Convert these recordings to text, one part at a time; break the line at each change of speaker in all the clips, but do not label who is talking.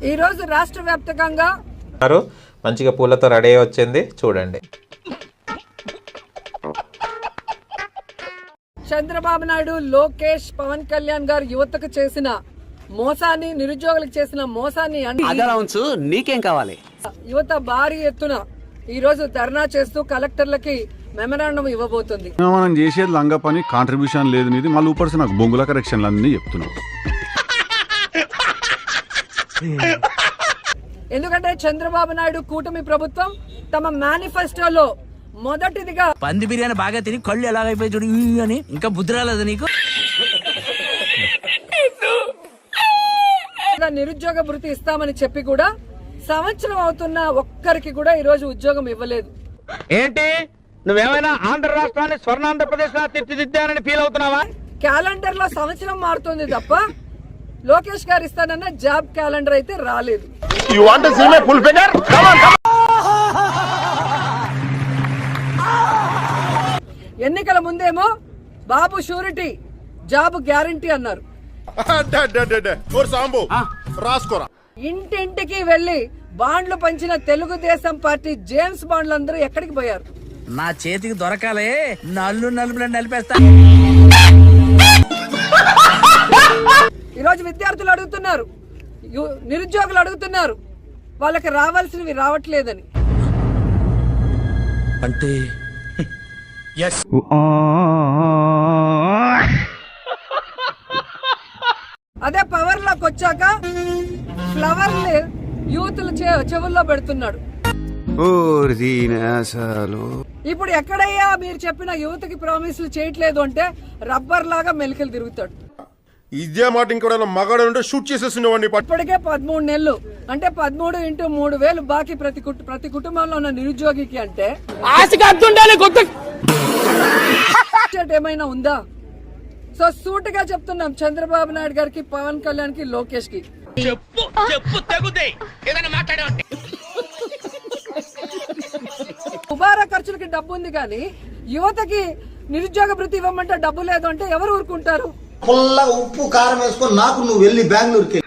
ఈ రోజు రాష్ట్ర వ్యాప్తంగా
మంచిగా పూలతో రెడీ అయ్యి వచ్చింది చూడండి.
చంద్రబాబు నాయుడు, లోకేష్, పవన్ కళ్యాణ్ గారు యువతకు చేసిన మోసాన్ని, నిరుద్యోగులకు చేసిన మోసాన్ని
నీకేం కావాలి?
యువత భారీ ఎత్తున ఈ రోజు ధర్నా చేస్తూ కలెక్టర్లకి మెమరాండం ఇవ్వబోతుంది.
మనం చేసేది లంగా పని, కాంట్రిబ్యూషన్ లేదు నీది, మళ్ళీ ఊపర్సి నాకు బొంగుల కరెక్షన్లు అన్ని చెప్తున్నావు.
ఎందుకంటే చంద్రబాబు నాయుడు కూటమి ప్రభుత్వం తమ మేనిఫెస్టోలో మొదటిదిగా
పంది బిర్యానీ బాగా తిని కళ్ళు ఎలాగైపోయి చూడు అని ఇంకా బుద్ధి రాలేదు నీకు.
నిరుద్యోగ భృతి ఇస్తామని చెప్పి కూడా సంవత్సరం అవుతున్న ఒక్కరికి కూడా ఈ రోజు ఉద్యోగం ఇవ్వలేదు.
ఏంటి నువ్వేమైనా ఆంధ్ర రాష్ట్రాన్ని స్వర్ణాంధ్రప్రదేశ్ లా తీర్చిదిద్దానని ఫీల్ అవుతున్నావా?
క్యాలెండర్ లో సంవత్సరం మారుతుంది తప్ప లోకేష్ గారు ఇస్తానన్న జాబ్ క్యాలెండర్ అయితే రాలేదు. ఎన్నికల ముందేమో బాబు షూరిటీ, జాబ్ గ్యారంటీ అన్నారు. ఇంటింటికి వెళ్లి బాండ్లు పంచిన తెలుగుదేశం పార్టీ జేమ్స్ బాండ్లు అందరూ ఎక్కడికి పోయారు?
నా చేతికి దొరకాలే నల్లు నలుపులను నలిపేస్తా.
ఈరోజు విద్యార్థులు అడుగుతున్నారు, నిరుద్యోగులు అడుగుతున్నారు, వాళ్ళకి రావాల్సినవి రావట్లేదని.
అంటే
అదే పవర్ లోకి వచ్చాక ఫ్లవర్ యూత్ చెవుల్లో పెడుతున్నాడు. ఇప్పుడు ఎక్కడయ్యా మీరు చెప్పిన యువతకి ప్రామిస్లు చేయట్లేదు అంటే రబ్బర్ లాగా మెలికలు తిరుగుతాడు.
ఇదే మాట ఇంకోడైనా మగాడు ఉంటే షూట్ చేసేసినవాడిని.
ఇప్పటికే 13 నెలలు అంటే 13 × 3,000 బాకీ ప్రతి కుటుంబంలో ఉన్న నిరుద్యోగికి అంటే ఏమైనా ఉందా? సో సూటిగా చెప్తున్నాం చంద్రబాబు నాయుడు గారికి, పవన్ కళ్యాణ్ కి, లోకేష్ కి, ఉబారా ఖర్చులకి డబ్బు ఉంది కానీ యువతకి నిరుద్యోగ భృతి ఇవ్వమంటే డబ్బు లేదు అంటే ఎవరు ఊరుకుంటారు?
పుల్లగా ఉప్పు కారం వేసుకొని నాకు నువ్వు వెళ్ళి బెంగళూరుకి.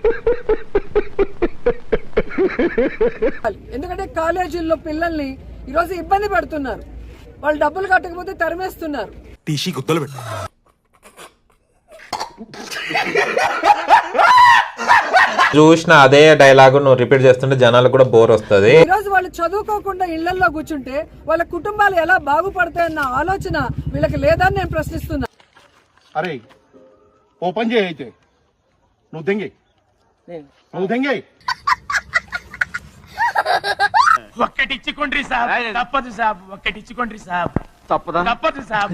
ఎందుకంటే కాలేజీల్లో పిల్లల్ని ఈరోజు ఇబ్బంది పెడుతున్నారు, వాళ్ళు డబ్బులు కట్టకపోతే తరిమేస్తున్నారు.
చూసిన అదే డైలాగ్ నువ్వు రిపీట్ చేస్తుంటే జనాలకు కూడా బోర్ వస్తుంది.
ఈ రోజు వాళ్ళు చదువుకోకుండా ఇళ్లలో కూర్చుంటే వాళ్ళ కుటుంబాలు ఎలా బాగుపడతాయన్న ఆలోచన వీళ్ళకి లేదని నేను ప్రశ్నిస్తున్నా.
అరే ఓ పని చేయి, అయితే నువ్వు దెంగే
ఒక్కటిచ్చుకోండి సాబ్, తప్పదు సాబ్, ఒక్కటిచ్చుకోండి సాబ్, తప్పదు సాబ్.